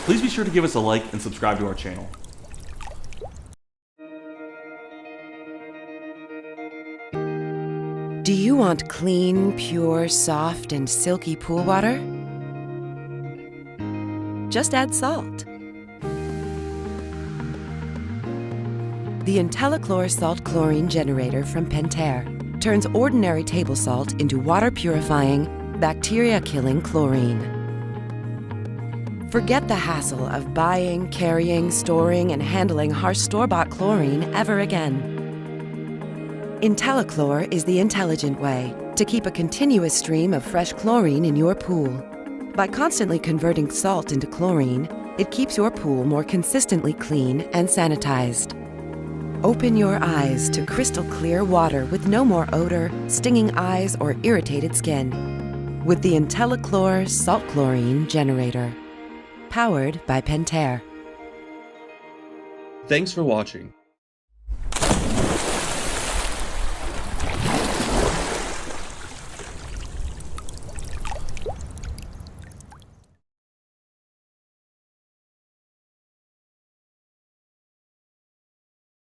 Please be sure to give us a like and subscribe to our channel. Do you want clean, pure, soft, and silky pool water? Just add salt. The IntelliChlor salt chlorine generator from Pentair turns ordinary table salt into water-purifying, bacteria-killing chlorine. Forget the hassle of buying, carrying, storing, and handling harsh store-bought chlorine ever again. IntelliChlor is the intelligent way to keep a continuous stream of fresh chlorine in your pool. By constantly converting salt into chlorine, it keeps your pool more consistently clean and sanitized. Open your eyes to crystal clear water with no more odor, stinging eyes, or irritated skin. With the IntelliChlor salt chlorine generator. Powered by Pentair. Thanks for watching.